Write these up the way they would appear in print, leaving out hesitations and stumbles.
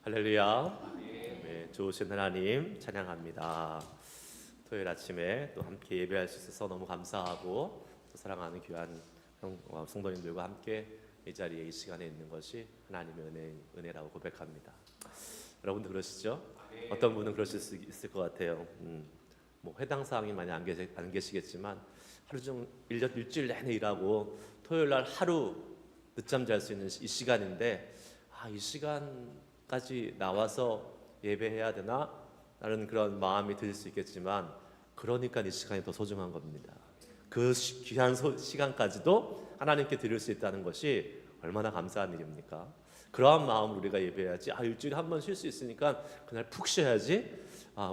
할렐루야. 네, 좋으신 하나님 찬양합니다. 토요일 아침에 또 함께 예배할 수 있어서 너무 감사하고 또 사랑하는 귀한 성도님들과 함께 이 자리에 이 시간에 있는 것이 하나님의 은혜라고 고백합니다. 여러분도 그러시죠? 어떤 분은 그러실 수 있을 것 같아요. 뭐 해당 사항이 많이 안 계시겠지만 하루 중 일주일 내내 일하고 토요일 날 하루 늦잠 잘 수 있는 이 시간인데 이 시간까지 나와서 예배해야 되나? 라는 그런 마음이 들 수 있겠지만 그러니까 이 시간이 더 소중한 겁니다. 그 귀한 시간까지도 하나님께 드릴 수 있다는 것이 얼마나 감사한 일입니까? 그러한 마음으로 우리가 예배해야지. 일주일에 한 번 쉴 수 있으니까 그날 푹 쉬어야지.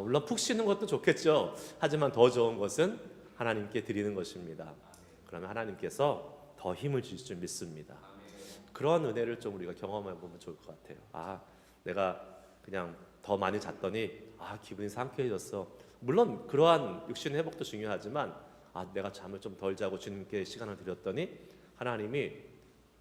물론 푹 쉬는 것도 좋겠죠. 하지만 더 좋은 것은 하나님께 드리는 것입니다. 그러면 하나님께서 더 힘을 주실 줄 믿습니다. 그런 은혜를 좀 우리가 경험해 보면 좋을 것 같아요. 내가 그냥 더 많이 잤더니 기분이 상쾌해졌어. 물론 그러한 육신의 회복도 중요하지만 내가 잠을 좀 덜 자고 주님께 시간을 드렸더니 하나님이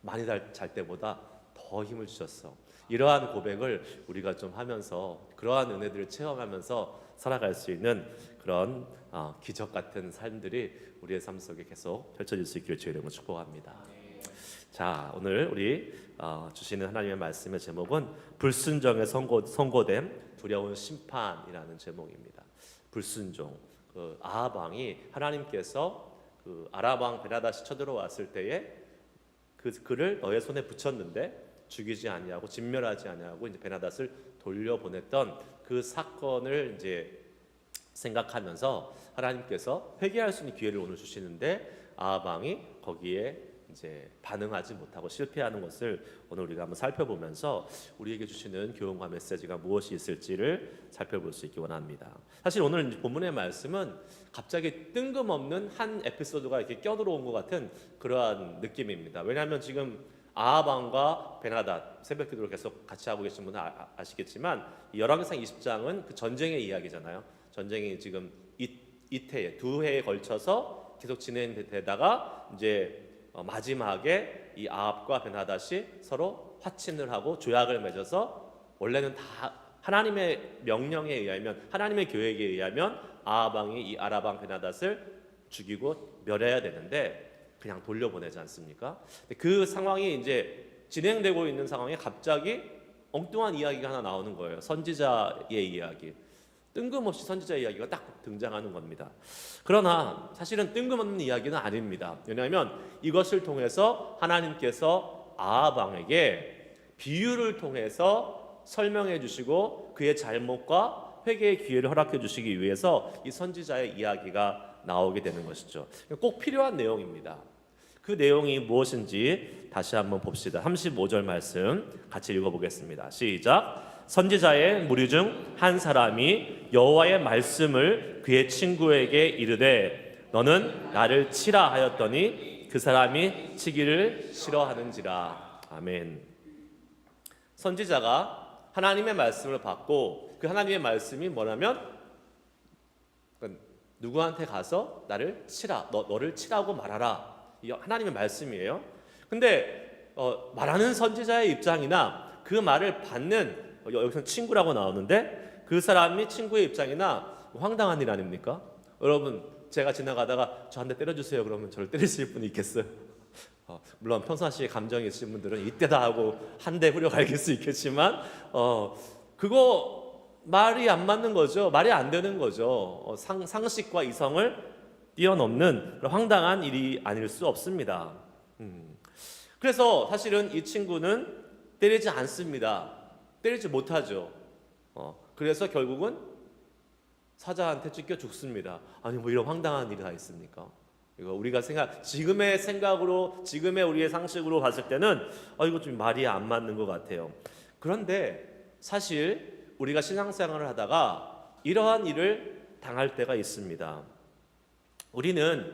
많이 잘 때보다 더 힘을 주셨어. 이러한 고백을 우리가 좀 하면서 그러한 은혜들을 체험하면서 살아갈 수 있는 그런 기적 같은 삶들이 우리의 삶 속에 계속 펼쳐질 수 있기를 주의 이름으로 축복합니다. 자, 오늘 우리 주시는 하나님의 말씀의 제목은 불순종에 선고된 두려운 심판이라는 제목입니다. 불순종. 아합 왕이 하나님께서 아람 왕 베나다시 쳐들어왔을 때에 그를 너의 손에 붙였는데 죽이지 아니하고 진멸하지 아니하고 이제 베나닷을 돌려보냈던 그 사건을 이제 생각하면서 하나님께서 회개할 수 있는 기회를 오늘 주시는데 아합 왕이 거기에 이제 반응하지 못하고 실패하는 것을 오늘 우리가 한번 살펴보면서 우리에게 주시는 교훈과 메시지가 무엇이 있을지를 살펴볼 수 있기 원합니다. 사실 오늘 본문의 말씀은 갑자기 뜬금없는 한 에피소드가 이렇게 껴들어온 것 같은 그러한 느낌입니다. 왜냐하면 지금 아합 왕과 베나닷 새벽기도를 계속 같이 하고 계신 분은 아시겠지만 열왕기상 20장은 그 전쟁의 이야기잖아요. 전쟁이 지금 이태에 두 해에 걸쳐서 계속 진행되다가 이제 마지막에 이 아합과 베나닷이 서로 화친을 하고 조약을 맺어서 원래는 다 하나님의 명령에 의하면 하나님의 계획에 의하면 아합 왕이 이 아람 왕 베나닷을 죽이고 멸해야 되는데 그냥 돌려보내지 않습니까? 그 상황이 이제 진행되고 있는 상황에 갑자기 엉뚱한 이야기가 하나 나오는 거예요. 선지자의 이야기. 뜬금없이 선지자의 이야기가 딱 등장하는 겁니다. 그러나 사실은 뜬금없는 이야기는 아닙니다. 왜냐하면 이것을 통해서 하나님께서 아합 왕에게 비유를 통해서 설명해 주시고 그의 잘못과 회개의 기회를 허락해 주시기 위해서 이 선지자의 이야기가 나오게 되는 것이죠. 꼭 필요한 내용입니다. 그 내용이 무엇인지 다시 한번 봅시다. 35절 말씀 같이 읽어보겠습니다. 시작. 선지자의 무리 중 한 사람이 여호와의 말씀을 그의 친구에게 이르되 너는 나를 치라 하였더니 그 사람이 치기를 싫어하는지라. 아멘. 선지자가 하나님의 말씀을 받고 그 하나님의 말씀이 뭐냐면 누구한테 가서 나를 치라, 너를 치라고 말하라. 이 하나님의 말씀이에요. 근데 말하는 선지자의 입장이나 그 말을 받는 여기서 친구라고 나오는데 그 사람이 친구의 입장이나 황당한 일 아닙니까? 여러분 제가 지나가다가 저 한 대 때려주세요 그러면 저를 때리실 분이 있겠어요? 물론 평상시에 감정이 있으신 분들은 이때다 하고 한 대 후려갈길 수 있겠지만 그거 말이 안 맞는 거죠. 말이 안 되는 거죠. 상식과 이성을 뛰어넘는 황당한 일이 아닐 수 없습니다. 그래서 사실은 이 친구는 때리지 않습니다. 때리지 못하죠. 그래서 결국은 사자한테 찢겨 죽습니다. 아니 뭐 이런 황당한 일이 다 있습니까? 이거 우리가 지금의 생각으로 지금의 우리의 상식으로 봤을 때는 이거 좀 말이 안 맞는 것 같아요. 그런데 사실 우리가 신앙생활을 하다가 이러한 일을 당할 때가 있습니다. 우리는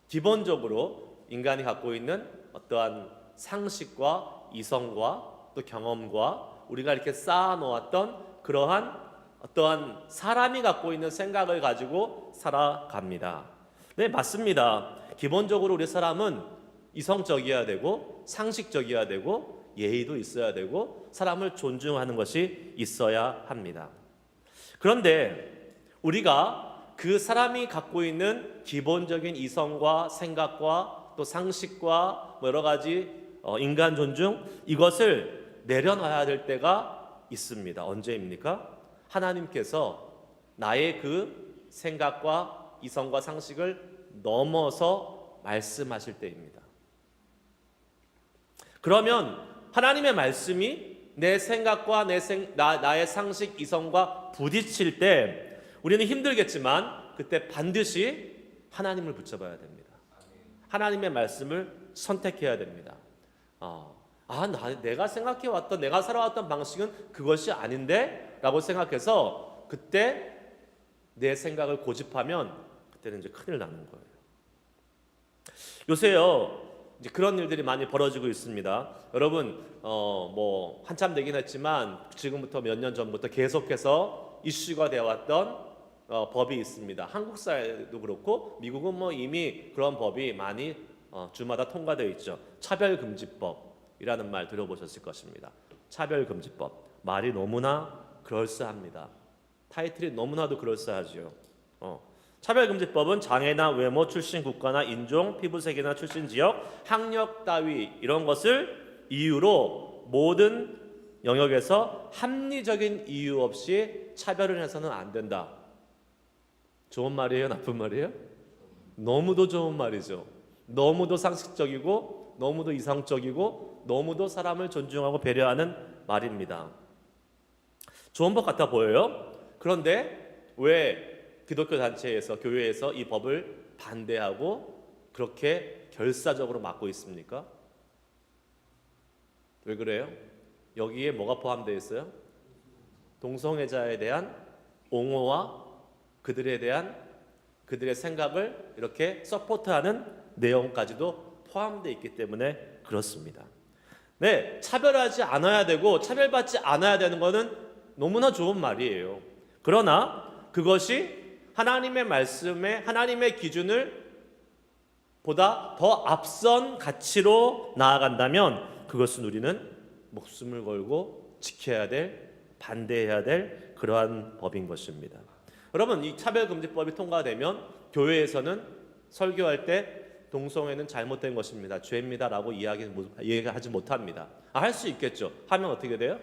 기본적으로 인간이 갖고 있는 어떠한 상식과 이성과 또 경험과 우리가 이렇게 쌓아놓았던 그러한 어떠한 사람이 갖고 있는 생각을 가지고 살아갑니다. 네, 맞습니다. 기본적으로 우리 사람은 이성적이어야 되고 상식적이어야 되고 예의도 있어야 되고 사람을 존중하는 것이 있어야 합니다. 그런데 우리가 그 사람이 갖고 있는 기본적인 이성과 생각과 또 상식과 여러 가지 인간 존중, 이것을 내려놔야 될 때가 있습니다. 언제입니까? 하나님께서 나의 그 생각과 이성과 상식을 넘어서 말씀하실 때입니다. 그러면 하나님의 말씀이 내 생각과 나의 상식, 이성과 부딪힐 때 우리는 힘들겠지만 그때 반드시 하나님을 붙잡아야 됩니다. 하나님의 말씀을 선택해야 됩니다. 내가 생각해왔던, 내가 살아왔던 방식은 그것이 아닌데? 라고 생각해서 그때 내 생각을 고집하면 그때는 이제 큰일 나는 거예요. 요새요, 이제 그런 일들이 많이 벌어지고 있습니다. 여러분, 한참 되긴 했지만 지금부터 몇 년 전부터 계속해서 이슈가 되어왔던 법이 있습니다. 한국 사회도 그렇고 미국은 이미 그런 법이 많이 주마다 통과되어 있죠. 차별금지법이라는 말 들어보셨을 것입니다. 차별금지법. 말이 너무나 그럴싸합니다. 타이틀이 너무나도 그럴싸하죠. 차별금지법은 장애나 외모, 출신 국가나 인종, 피부색이나 출신 지역, 학력 따위 이런 것을 이유로 모든 영역에서 합리적인 이유 없이 차별을 해서는 안 된다. 좋은 말이에요? 나쁜 말이에요? 너무도 좋은 말이죠. 너무도 상식적이고 너무도 이성적이고 너무도 사람을 존중하고 배려하는 말입니다. 좋은 법 같아 보여요? 그런데 왜 기독교 단체에서, 교회에서 이 법을 반대하고 그렇게 결사적으로 막고 있습니까? 왜 그래요? 여기에 뭐가 포함되어 있어요? 동성애자에 대한 옹호와 그들에 대한 그들의 생각을 이렇게 서포트하는 내용까지도 포함되어 있기 때문에 그렇습니다. 네, 차별하지 않아야 되고 차별받지 않아야 되는 것은 너무나 좋은 말이에요. 그러나 그것이 하나님의 말씀에 하나님의 기준을 보다 더 앞선 가치로 나아간다면 그것은 우리는 목숨을 걸고 지켜야 될, 반대해야 될 그러한 법인 것입니다. 여러분, 이 차별금지법이 통과되면 교회에서는 설교할 때 동성애는 잘못된 것입니다, 죄입니다라고 이야기하지 못합니다. 할 수 있겠죠. 하면 어떻게 돼요?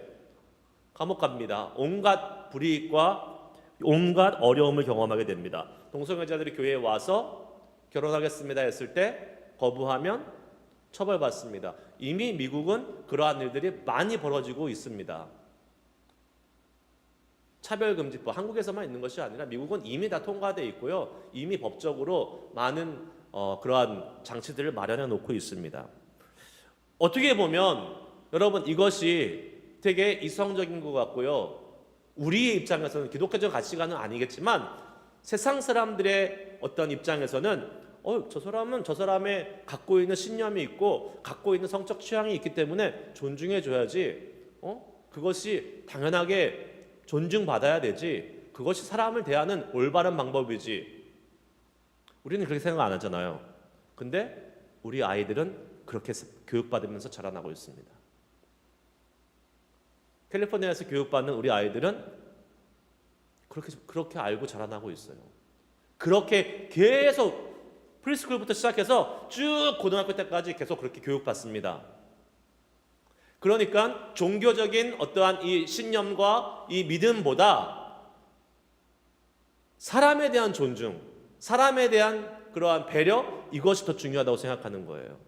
감옥 갑니다. 온갖 불이익과 온갖 어려움을 경험하게 됩니다. 동성애자들이 교회에 와서 결혼하겠습니다 했을 때 거부하면 처벌받습니다. 이미 미국은 그러한 일들이 많이 벌어지고 있습니다. 차별금지법, 한국에서만 있는 것이 아니라 미국은 이미 다 통과되어 있고요. 이미 법적으로 많은 그러한 장치들을 마련해 놓고 있습니다. 어떻게 보면 여러분 이것이 되게 이성적인 것 같고요. 우리의 입장에서는 기독교적 가치관은 아니겠지만 세상 사람들의 어떤 입장에서는 저 사람은 저 사람의 갖고 있는 신념이 있고 갖고 있는 성적 취향이 있기 때문에 존중해 줘야지. 그것이 당연하게 존중받아야 되지. 그것이 사람을 대하는 올바른 방법이지. 우리는 그렇게 생각 안 하잖아요. 근데 우리 아이들은 그렇게 교육받으면서 자라나고 있습니다. 캘리포니아에서 교육받는 우리 아이들은 그렇게 알고 자라나고 있어요. 그렇게 계속 프리스쿨부터 시작해서 쭉 고등학교 때까지 계속 그렇게 교육받습니다. 그러니까 종교적인 어떠한 이 신념과 이 믿음보다 사람에 대한 존중, 사람에 대한 그러한 배려, 이것이 더 중요하다고 생각하는 거예요.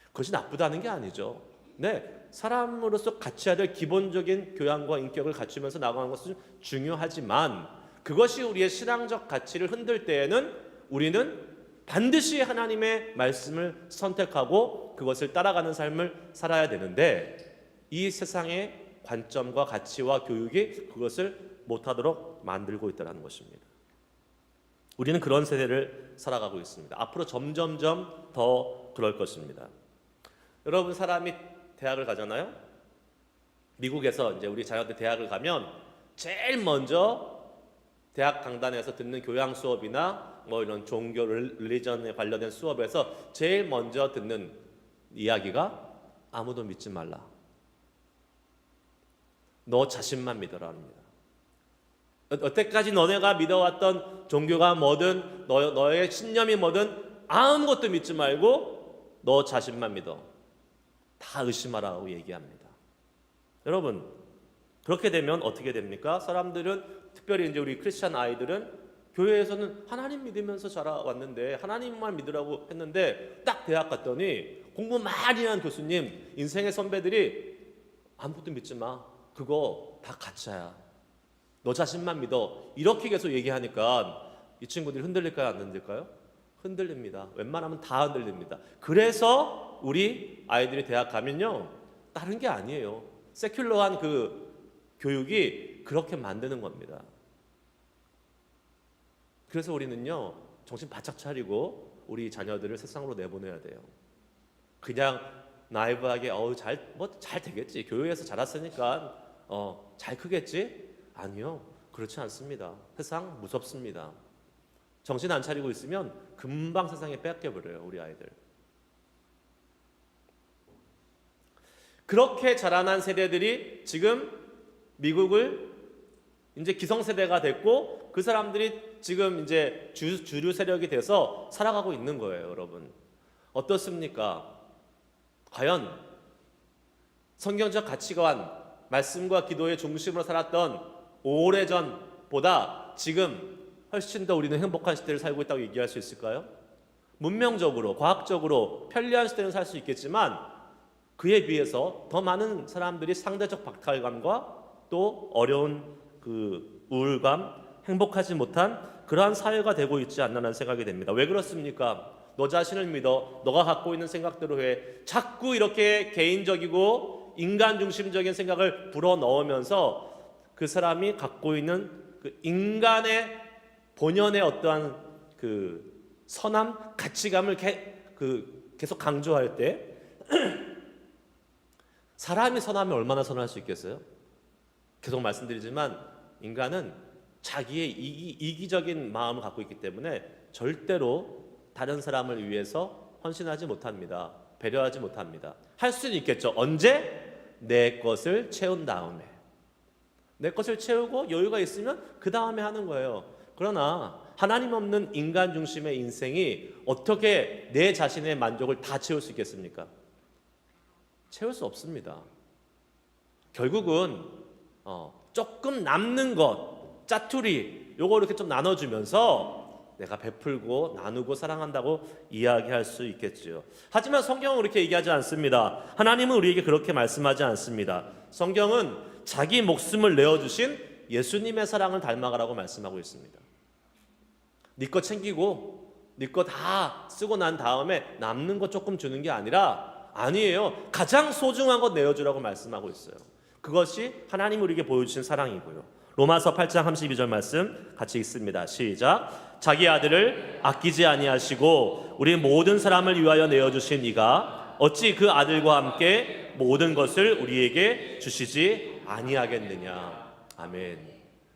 그것이 나쁘다는 게 아니죠. 네, 사람으로서 갖춰야 될 기본적인 교양과 인격을 갖추면서 나가는 것은 중요하지만 그것이 우리의 신앙적 가치를 흔들 때에는 우리는 반드시 하나님의 말씀을 선택하고 그것을 따라가는 삶을 살아야 되는데 이 세상의 관점과 가치와 교육이 그것을 못하도록 만들고 있다는 것입니다. 우리는 그런 세대를 살아가고 있습니다. 앞으로 점점점 더 그럴 것입니다. 여러분, 사람이 대학을 가잖아요. 미국에서 이제 우리 자녀들 대학을 가면 제일 먼저 대학 강단에서 듣는 교양 수업이나 뭐 이런 종교 릴리전에 관련된 수업에서 제일 먼저 듣는 이야기가 아무도 믿지 말라. 너 자신만 믿어라입니다. 여태까지 너네가 믿어왔던 종교가 뭐든 너의 신념이 뭐든 아무것도 믿지 말고 너 자신만 믿어. 다 의심하라고 얘기합니다. 여러분, 그렇게 되면 어떻게 됩니까? 사람들은, 특별히 이제 우리 크리스찬 아이들은 교회에서는 하나님 믿으면서 자라왔는데, 하나님만 믿으라고 했는데, 딱 대학 갔더니 공부 많이 한 교수님, 인생의 선배들이 아무것도 믿지 마. 그거 다 가짜야. 너 자신만 믿어. 이렇게 계속 얘기하니까 이 친구들이 흔들릴까요? 안 흔들릴까요? 흔들립니다. 웬만하면 다 흔들립니다. 그래서 우리 아이들이 대학 가면요, 다른 게 아니에요. 세큘러한 그 교육이 그렇게 만드는 겁니다. 그래서 우리는요, 정신 바짝 차리고 우리 자녀들을 세상으로 내보내야 돼요. 그냥 나이브하게 잘 되겠지. 교회에서 자랐으니까 잘 크겠지? 아니요, 그렇지 않습니다. 세상 무섭습니다. 정신 안 차리고 있으면 금방 세상에 뺏겨버려요, 우리 아이들. 그렇게 자라난 세대들이 지금 미국을 이제 기성세대가 됐고, 그 사람들이 지금 이제 주류 세력이 돼서 살아가고 있는 거예요, 여러분. 어떻습니까? 과연 성경적 가치관, 말씀과 기도의 중심으로 살았던 오래전보다 지금 훨씬 더 우리는 행복한 시대를 살고 있다고 얘기할 수 있을까요? 문명적으로, 과학적으로 편리한 시대는 살 수 있겠지만 그에 비해서 더 많은 사람들이 상대적 박탈감과 또 어려운 그 우울감, 행복하지 못한 그러한 사회가 되고 있지 않나라는 생각이 됩니다. 왜 그렇습니까? 너 자신을 믿어. 너가 갖고 있는 생각대로 해. 자꾸 이렇게 개인적이고 인간 중심적인 생각을 불어넣으면서 그 사람이 갖고 있는 그 인간의 본연의 어떠한 그 선함, 가치감을 계속 강조할 때 사람이 선하면 얼마나 선할 수 있겠어요? 계속 말씀드리지만 인간은 자기의 이기적인 마음을 갖고 있기 때문에 절대로 다른 사람을 위해서 헌신하지 못합니다. 배려하지 못합니다. 할 수는 있겠죠. 언제? 내 것을 채운 다음에. 내 것을 채우고 여유가 있으면 그 다음에 하는 거예요. 그러나 하나님 없는 인간 중심의 인생이 어떻게 내 자신의 만족을 다 채울 수 있겠습니까? 채울 수 없습니다. 결국은 조금 남는 것, 짜투리, 요거 이렇게 좀 나눠주면서 내가 베풀고 나누고 사랑한다고 이야기할 수 있겠지요. 하지만 성경은 그렇게 얘기하지 않습니다. 하나님은 우리에게 그렇게 말씀하지 않습니다. 성경은 자기 목숨을 내어주신 예수님의 사랑을 닮아가라고 말씀하고 있습니다. 네 거 챙기고 네 거 다 쓰고 난 다음에 남는 거 조금 주는 게 아니라, 아니에요. 가장 소중한 것 내어주라고 말씀하고 있어요. 그것이 하나님 우리에게 보여주신 사랑이고요. 로마서 8장 32절 말씀 같이 읽습니다. 시작. 자기 아들을 아끼지 아니하시고 우리 모든 사람을 위하여 내어주신 이가 어찌 그 아들과 함께 모든 것을 우리에게 주시지 아니하겠느냐. 아멘.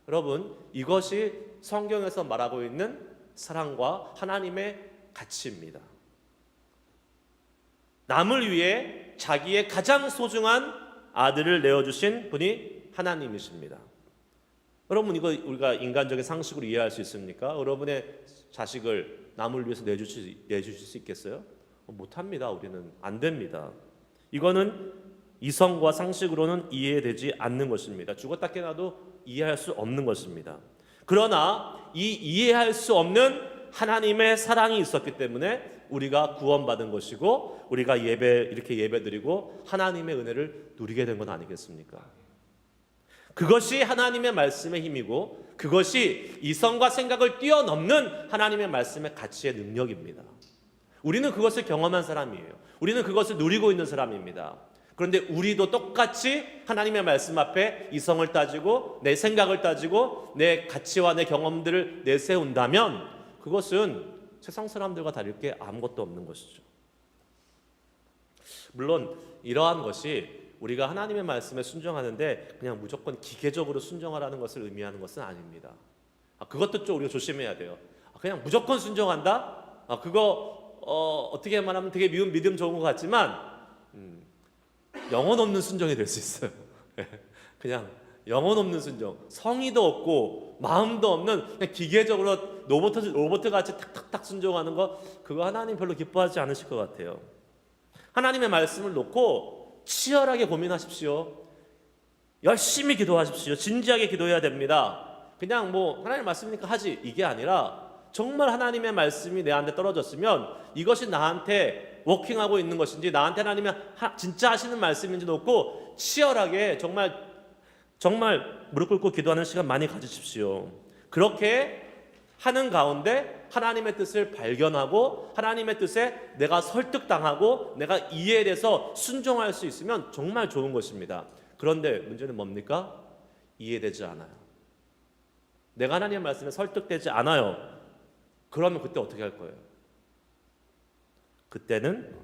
여러분, 이것이 성경에서 말하고 있는 사랑과 하나님의 가치입니다. 남을 위해 자기의 가장 소중한 아들을 내어주신 분이 하나님이십니다. 여러분, 이거 우리가 인간적인 상식으로 이해할 수 있습니까? 여러분의 자식을 남을 위해서 내주실 수 있겠어요? 못합니다. 우리는 안 됩니다. 이거는 이성과 상식으로는 이해되지 않는 것입니다. 죽었다 깨나도 이해할 수 없는 것입니다. 그러나 이 이해할 수 없는 하나님의 사랑이 있었기 때문에 우리가 구원받은 것이고, 우리가 이렇게 예배드리고 하나님의 은혜를 누리게 된 건 아니겠습니까? 그것이 하나님의 말씀의 힘이고, 그것이 이성과 생각을 뛰어넘는 하나님의 말씀의 가치의 능력입니다. 우리는 그것을 경험한 사람이에요. 우리는 그것을 누리고 있는 사람입니다. 그런데 우리도 똑같이 하나님의 말씀 앞에 이성을 따지고 내 생각을 따지고 내 가치와 내 경험들을 내세운다면 그것은 세상 사람들과 다를 게 아무것도 없는 것이죠. 물론 이러한 것이 우리가 하나님의 말씀에 순종하는데 그냥 무조건 기계적으로 순종하라는 것을 의미하는 것은 아닙니다. 그것도 좀 우리가 조심해야 돼요. 그냥 무조건 순종한다? 그거 어떻게 말하면 되게 미운 믿음 좋은 것 같지만 영혼 없는 순종이 될 수 있어요. 그냥 영혼 없는 순종, 성의도 없고 마음도 없는 그냥 기계적으로 로봇 같이 탁탁탁 순종하는 거, 그거 하나님 별로 기뻐하지 않으실 것 같아요. 하나님의 말씀을 놓고 치열하게 고민하십시오. 열심히 기도하십시오. 진지하게 기도해야 됩니다. 그냥 뭐 하나님 말씀이니까 하지, 이게 아니라 정말 하나님의 말씀이 내한테 떨어졌으면 이것이 나한테 워킹하고 있는 것인지, 나한테 하나님이 진짜 하시는 말씀인지 놓고 치열하게 정말 무릎 꿇고 기도하는 시간 많이 가지십시오. 그렇게 하는 가운데 하나님의 뜻을 발견하고 하나님의 뜻에 내가 설득당하고 내가 이해돼서 순종할 수 있으면 정말 좋은 것입니다. 그런데 문제는 뭡니까? 이해되지 않아요. 내가 하나님의 말씀에 설득되지 않아요. 그러면 그때 어떻게 할 거예요? 그때는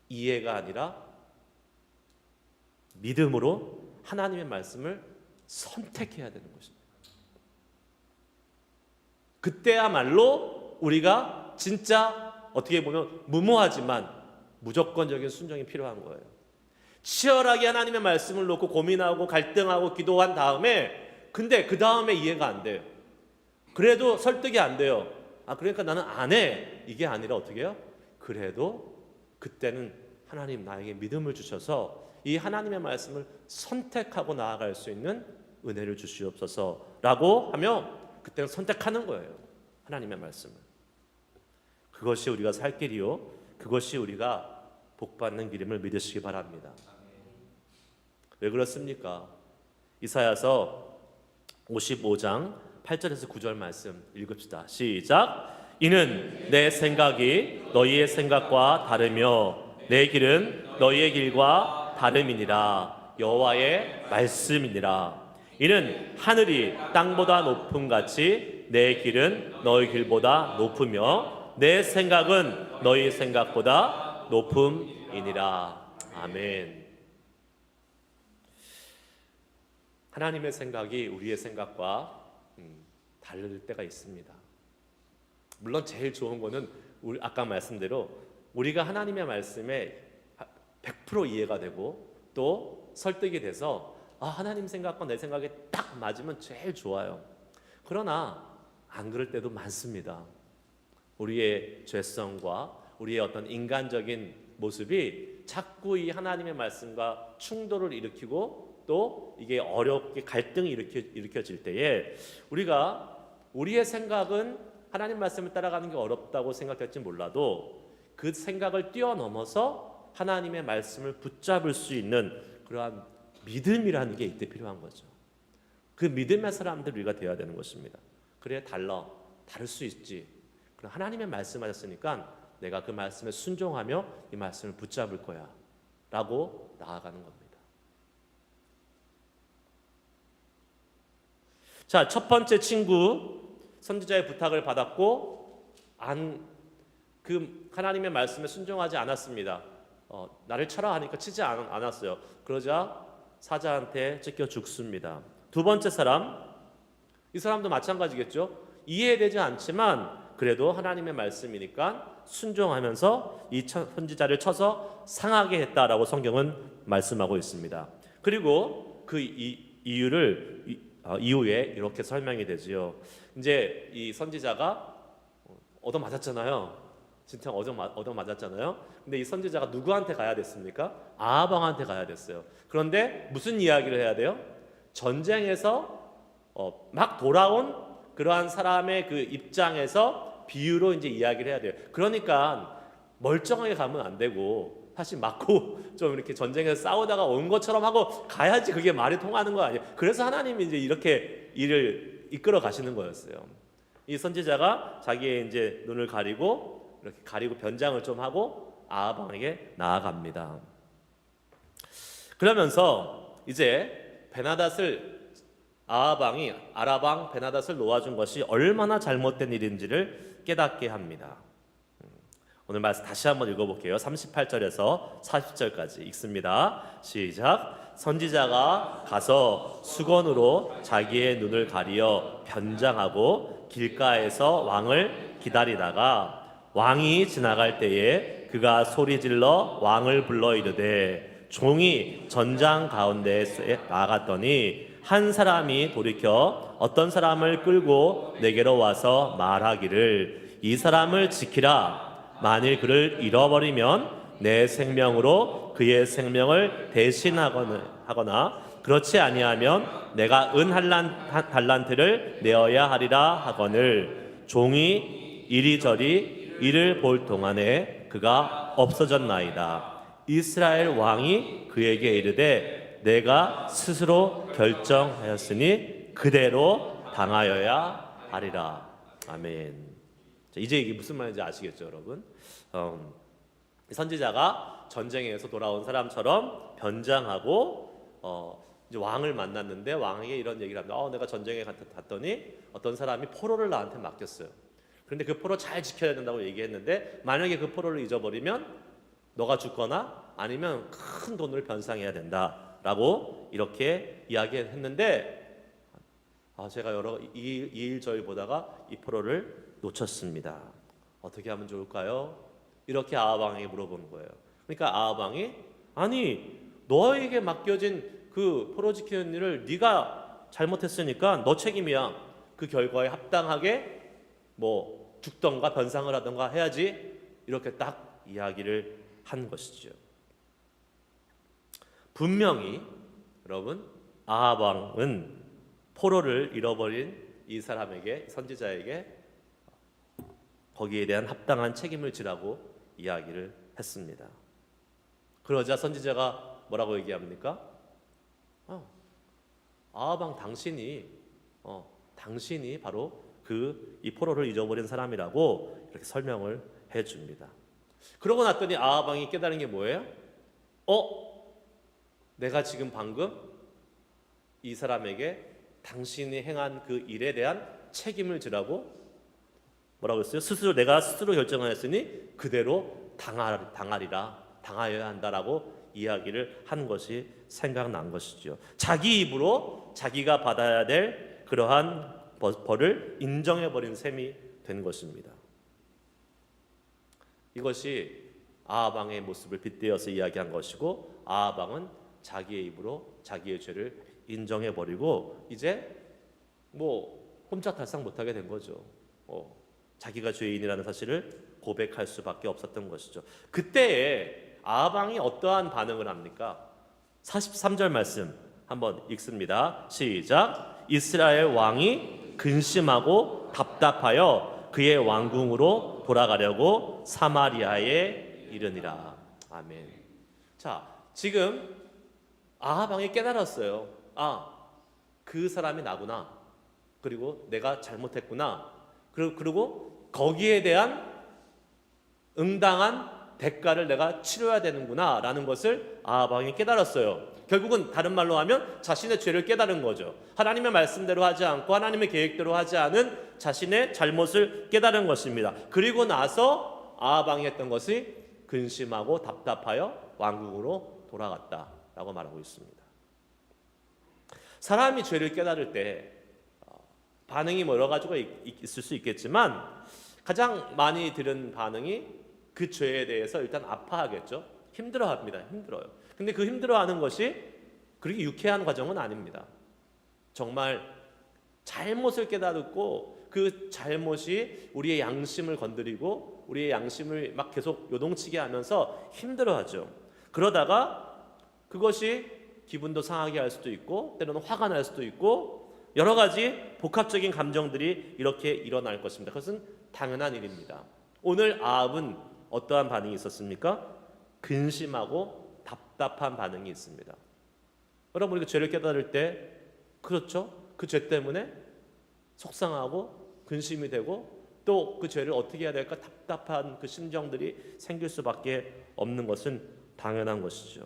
이해가 아니라 믿음으로 하나님의 말씀을 선택해야 되는 것입니다. 그때야말로 우리가 진짜 어떻게 보면 무모하지만 무조건적인 순종이 필요한 거예요. 치열하게 하나님의 말씀을 놓고 고민하고 갈등하고 기도한 다음에, 근데 그 다음에 이해가 안 돼요. 그래도 설득이 안 돼요. 그러니까 나는 안 해, 이게 아니라 어떻게 해요? 그래도 그때는 하나님 나에게 믿음을 주셔서 이 하나님의 말씀을 선택하고 나아갈 수 있는 은혜를 주시옵소서라고 하며 그때는 선택하는 거예요. 하나님의 말씀을. 그것이 우리가 살 길이요, 그것이 우리가 복받는 길임을 믿으시기 바랍니다. 왜 그렇습니까? 이사야서 55장 8절에서 9절 말씀 읽읍시다. 시작. 이는 내 생각이 너희의 생각과 다르며 내 길은 너희의 길과 다름이니라. 여호와의 말씀이니라. 이는 하늘이 땅보다 높음 같이 내 길은 너희 길보다 높으며 내 생각은 너희 생각보다 높음이니라. 아멘. 하나님의 생각이 우리의 생각과 다를 때가 있습니다. 물론 제일 좋은 거는 아까 말씀대로 우리가 하나님의 말씀에 100% 이해가 되고 또 설득이 돼서 하나님 생각과 내 생각이 딱 맞으면 제일 좋아요. 그러나 안 그럴 때도 많습니다. 우리의 죄성과 우리의 어떤 인간적인 모습이 자꾸 이 하나님의 말씀과 충돌을 일으키고 또 이게 어렵게 갈등이 일으켜질 때에 우리의 생각은 하나님 말씀을 따라가는 게 어렵다고 생각할지 몰라도 그 생각을 뛰어넘어서 하나님의 말씀을 붙잡을 수 있는 그러한 믿음이라는 게 이때 필요한 거죠. 그 믿음의 사람들 우리가 되어야 되는 것입니다. 그래 다를 수 있지. 그럼 하나님의 말씀하셨으니까 내가 그 말씀에 순종하며 이 말씀을 붙잡을 거야 라고 나아가는 겁니다. 자, 첫 번째 친구 선지자의 부탁을 받았고 그 하나님의 말씀에 순종하지 않았습니다. 나를 쳐라 하니까 치지 않았어요. 그러자 사자한테 찢겨 죽습니다. 두 번째 사람, 이 사람도 마찬가지겠죠. 이해되지 않지만 그래도 하나님의 말씀이니까 순종하면서 이 선지자를 쳐서 상하게 했다라고 성경은 말씀하고 있습니다. 그리고 그 이후에 이렇게 설명이 되지요. 이제 이 선지자가 얻어맞았잖아요. 진짜 얻어맞았잖아요. 근데 이 선지자가 누구한테 가야 됐습니까? 아합왕한테 가야 됐어요. 그런데 무슨 이야기를 해야 돼요? 전쟁에서 막 돌아온 그러한 사람의 그 입장에서 비유로 이제 이야기를 해야 돼요. 그러니까 멀쩡하게 가면 안 되고 사실 맞고 좀 이렇게 전쟁에서 싸우다가 온 것처럼 하고 가야지 그게 말이 통하는 거 아니에요. 그래서 하나님이 이제 이렇게 일을 이끌어 가시는 거였어요. 이 선지자가 자기의 이제 눈을 가리고 이렇게 가리고 변장을 좀 하고 아합 왕에게 나아갑니다. 그러면서 이제 아합 왕이 아랍 왕 베나닷을 놓아준 것이 얼마나 잘못된 일인지를 깨닫게 합니다. 오늘 말씀 다시 한번 읽어볼게요. 38절에서 40절까지 읽습니다. 시작. 선지자가 가서 수건으로 자기의 눈을 가리어 변장하고 길가에서 왕을 기다리다가 왕이 지나갈 때에 그가 소리질러 왕을 불러 이르되 종이 전장 가운데에 나갔더니 한 사람이 돌이켜 어떤 사람을 끌고 내게로 와서 말하기를 이 사람을 지키라. 만일 그를 잃어버리면 내 생명으로 그의 생명을 대신하거나 그렇지 아니하면 내가 은 달란트를 내어야 하리라 하거늘 종이 이리저리 이를 볼 동안에 그가 없어졌나이다. 이스라엘 왕이 그에게 이르되 내가 스스로 결정하였으니 그대로 당하여야 하리라. 아멘. 자, 이제 이게 무슨 말인지 아시겠죠, 여러분? 선지자가 전쟁에서 돌아온 사람처럼 변장하고 이제 왕을 만났는데 왕에게 이런 얘기를 합니다. 내가 전쟁에 갔더니 어떤 사람이 포로를 나한테 맡겼어요. 그런데 그 포로 잘 지켜야 된다고 얘기했는데 만약에 그 포로를 잊어버리면 너가 죽거나 아니면 큰 돈을 변상해야 된다라고 이렇게 이야기했는데 제가 여러 이 일 저일 보다가 이 포로를 놓쳤습니다. 어떻게 하면 좋을까요? 이렇게 아합 왕에게 물어보는 거예요. 그러니까 아합 왕이 아니 너에게 맡겨진 그 포로 지키는 일을 네가 잘못했으니까 너 책임이야. 그 결과에 합당하게 뭐 죽던가 변상을 하던가 해야지. 이렇게 딱 이야기를 한 것이죠. 분명히 여러분 아합 왕은 포로를 잃어버린 이 사람에게 선지자에게 거기에 대한 합당한 책임을 지라고 이야기를 했습니다. 그러자 선지자가 뭐라고 얘기합니까? 아합 왕 당신이 바로 이 포로를 잊어버린 사람이라고 이렇게 설명을 해줍니다. 그러고 났더니 아합 왕이 깨달은 게 뭐예요? 내가 지금 방금 이 사람에게 당신이 행한 그 일에 대한 책임을 지라고 뭐라고 했어요? 내가 스스로 결정하였으니 그대로 당하여야 한다라고 이야기를 한 것이 생각난 것이죠. 자기 입으로 자기가 받아야 될 그러한 벌을 인정해버린 셈이 된 것입니다. 이것이 아합 왕의 모습을 빗대어서 이야기한 것이고 아합 왕은 자기의 입으로 자기의 죄를 인정해버리고 이제 꼼짝달싹 못하게 된 거죠. 자기가 죄인이라는 사실을 고백할 수밖에 없었던 것이죠. 그때에 아합 왕이 어떠한 반응을 합니까? 43절 말씀 한번 읽습니다. 시작. 이스라엘 왕이 근심하고 답답하여 그의 왕궁으로 돌아가려고 사마리아에 이르니라. 아멘. 자, 지금 아합 왕이 깨달았어요. 그 사람이 나구나. 그리고 내가 잘못했구나. 그리고 거기에 대한 응당한 대가를 내가 치러야 되는구나 라는 것을 아합 왕이 깨달았어요. 결국은 다른 말로 하면 자신의 죄를 깨달은 거죠. 하나님의 말씀대로 하지 않고 하나님의 계획대로 하지 않은 자신의 잘못을 깨달은 것입니다. 그리고 나서 아합 왕이 했던 것이 근심하고 답답하여 왕궁으로 돌아갔다라고 말하고 있습니다. 사람이 죄를 깨달을 때 반응이 여러 가지가 있을 수 있겠지만 가장 많이 들은 반응이 그 죄에 대해서 일단 아파하겠죠. 힘들어합니다. 힘들어요. 근데 그 힘들어하는 것이 그렇게 유쾌한 과정은 아닙니다. 정말 잘못을 깨달고 그 잘못이 우리의 양심을 건드리고 우리의 양심을 막 계속 요동치게 하면서 힘들어하죠. 그러다가 그것이 기분도 상하게 할 수도 있고 때로는 화가 날 수도 있고 여러 가지 복합적인 감정들이 이렇게 일어날 것입니다. 그것은 당연한 일입니다. 오늘 아합은 어떠한 반응이 있었습니까? 근심하고 답답한 반응이 있습니다. 여러분 우리가 죄를 깨달을 때 그렇죠? 그 죄 때문에 속상하고 근심이 되고 또 그 죄를 어떻게 해야 될까 답답한 그 심정들이 생길 수밖에 없는 것은 당연한 것이죠.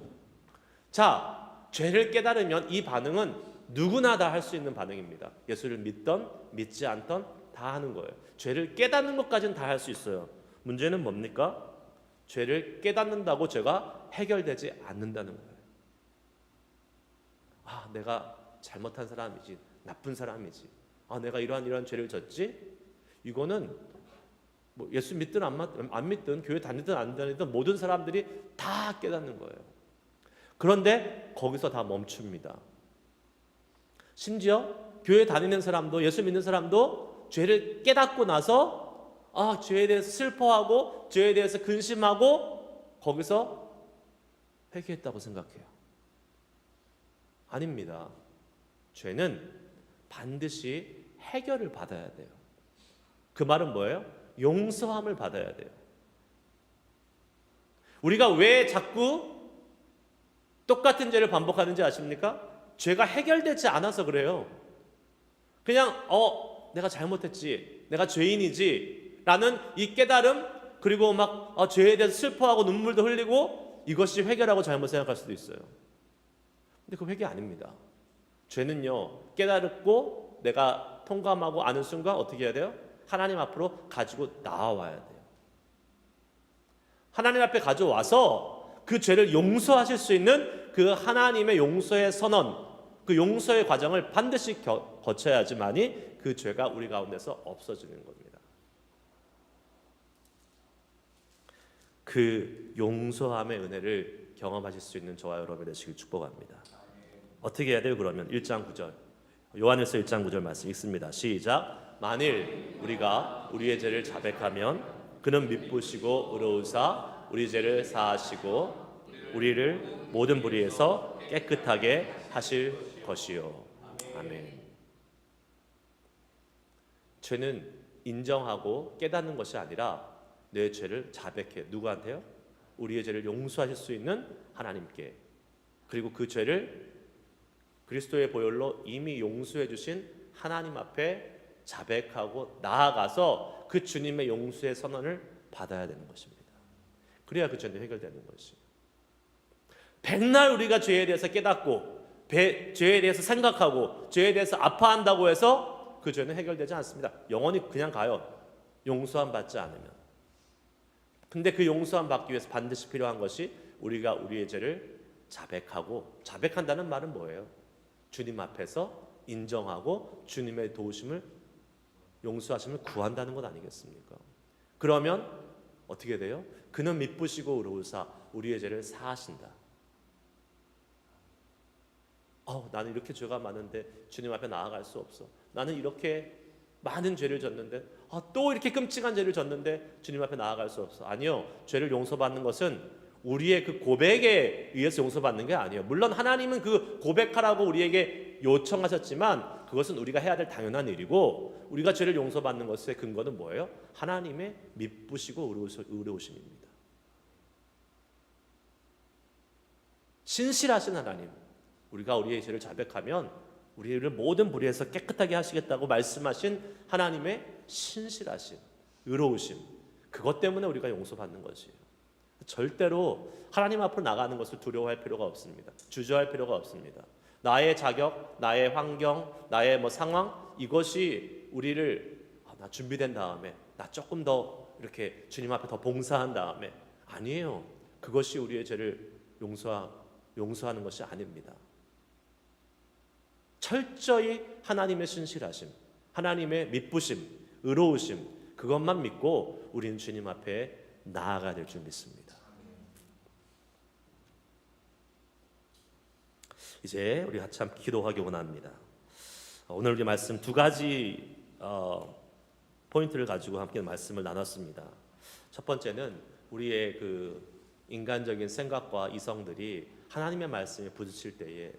자, 죄를 깨달으면 이 반응은 누구나 다 할 수 있는 반응입니다. 예수를 믿던 믿지 않던 다 하는 거예요. 죄를 깨닫는 것까지는 다 할 수 있어요. 문제는 뭡니까? 죄를 깨닫는다고 죄가 해결되지 않는다는 거예요. 내가 잘못한 사람이지, 나쁜 사람이지. 내가 이러한 죄를 졌지. 이거는 뭐 예수 믿든 안 믿든 교회 다니든 안 다니든 모든 사람들이 다 깨닫는 거예요. 그런데 거기서 다 멈춥니다. 심지어 교회 다니는 사람도 예수 믿는 사람도 죄를 깨닫고 나서 죄에 대해서 슬퍼하고 죄에 대해서 근심하고 거기서 회개했다고 생각해요. 아닙니다. 죄는 반드시 해결을 받아야 돼요. 그 말은 뭐예요? 용서함을 받아야 돼요. 우리가 왜 자꾸 똑같은 죄를 반복하는지 아십니까? 죄가 해결되지 않아서 그래요. 그냥 내가 잘못했지, 내가 죄인이지 라는 이 깨달음, 그리고 막 죄에 대해서 슬퍼하고 눈물도 흘리고 이것이 회개라고 잘못 생각할 수도 있어요. 근데 그 회개 아닙니다. 죄는요, 깨달고 내가 통감하고 아는 순간 어떻게 해야 돼요? 하나님 앞으로 가지고 나와야 돼요. 하나님 앞에 가져와서 그 죄를 용서하실 수 있는 그 하나님의 용서의 선언, 그 용서의 과정을 반드시 거쳐야지만이 그 죄가 우리 가운데서 없어지는 겁니다. 그 용서함의 은혜를 경험하실 수 있는 저와 여러분이 되시길 축복합니다. 어떻게 해야 돼요? 그러면 1장 9절 요한일서 1장 9절 말씀 읽습니다. 시작. 만일 우리가 우리의 죄를 자백하면 그는 미쁘시고 의로우사 우리 죄를 사하시고 우리를 모든 불의에서 깨끗하게 하실 것이요. 아멘. 죄는 인정하고 깨닫는 것이 아니라 내 죄를 자백해. 누구한테요? 우리의 죄를 용서하실 수 있는 하나님께. 그리고 그 죄를 그리스도의 보혈로 이미 용서해 주신 하나님 앞에 자백하고 나아가서 그 주님의 용서의 선언을 받아야 되는 것입니다. 그래야 그 죄는 해결되는 것이에요. 백날 우리가 죄에 대해서 깨닫고 죄에 대해서 생각하고 죄에 대해서 아파한다고 해서 그 죄는 해결되지 않습니다. 영원히 그냥 가요. 용서함 받지 않으면. 근데 그 용서함 받기 위해서 반드시 필요한 것이 우리가 우리의 죄를 자백하고, 자백한다는 말은 뭐예요? 주님 앞에서 인정하고 주님의 도우심을, 용서하심을 구한다는 것 아니겠습니까? 그러면 어떻게 돼요? 그는 미쁘시고 의로우사 우리의 죄를 사하신다. 나는 이렇게 죄가 많은데 주님 앞에 나아갈 수 없어. 나는 이렇게 많은 죄를 졌는데 또 이렇게 끔찍한 죄를 졌는데 주님 앞에 나아갈 수 없어. 아니요. 죄를 용서받는 것은 우리의 그 고백에 의해서 용서받는 게 아니에요. 물론 하나님은 그 고백하라고 우리에게 요청하셨지만 그것은 우리가 해야 될 당연한 일이고, 우리가 죄를 용서받는 것의 근거는 뭐예요? 하나님의 미쁘시고 의로우심입니다. 신실하신 하나님, 우리가 우리의 죄를 자백하면 우리를 모든 불의에서 깨끗하게 하시겠다고 말씀하신 하나님의 신실하심, 의로우심, 그것 때문에 우리가 용서받는 것이에요. 절대로 하나님 앞으로 나가는 것을 두려워할 필요가 없습니다. 주저할 필요가 없습니다. 나의 자격, 나의 환경, 나의 상황, 이것이 우리를 나 준비된 다음에, 나 조금 더 이렇게 주님 앞에 더 봉사한 다음에, 아니에요. 그것이 우리의 죄를 용서하는 것이 아닙니다. 철저히 하나님의 신실하심, 하나님의 미쁘심, 의로우심, 그것만 믿고 우리는 주님 앞에 나아가야 될 줄 믿습니다. 이제 우리 같이 함께 기도하기 원합니다. 오늘 우리 말씀 두 가지 포인트를 가지고 함께 말씀을 나눴습니다. 첫 번째는 우리의 그 인간적인 생각과 이성들이 하나님의 말씀에 부딪힐 때에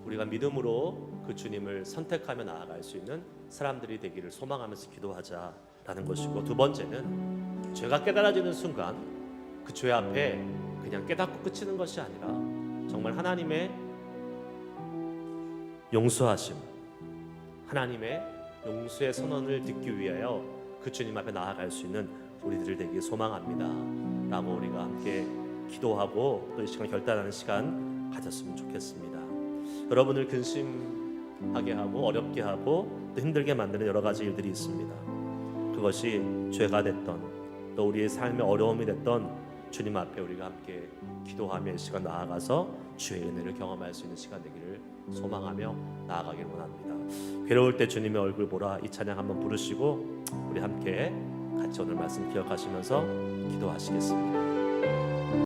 우리가 믿음으로 그 주님을 선택하며 나아갈 수 있는 사람들이 되기를 소망하면서 기도하자라는 것이고, 두 번째는 죄가 깨달아지는 순간 그 죄 앞에 그냥 깨닫고 그치는 것이 아니라 정말 하나님의 용서하심, 하나님의 용서의 선언을 듣기 위하여 그 주님 앞에 나아갈 수 있는 우리들을 되기를 소망합니다 라고 우리가 함께 기도하고 또 이 시간 결단하는 시간 가졌으면 좋겠습니다. 여러분을 근심하게 하고 어렵게 하고 또 힘들게 만드는 여러 가지 일들이 있습니다. 그것이 죄가 됐던 또 우리의 삶의 어려움이 됐던 주님 앞에 우리가 함께 기도하며 이 시간 나아가서 주의 은혜를 경험할 수 있는 시간 되기를 소망하며 나아가길 원합니다. 괴로울 때 주님의 얼굴 보라, 이 찬양 한번 부르시고 우리 함께 같이 오늘 말씀 기억하시면서 기도하시겠습니다.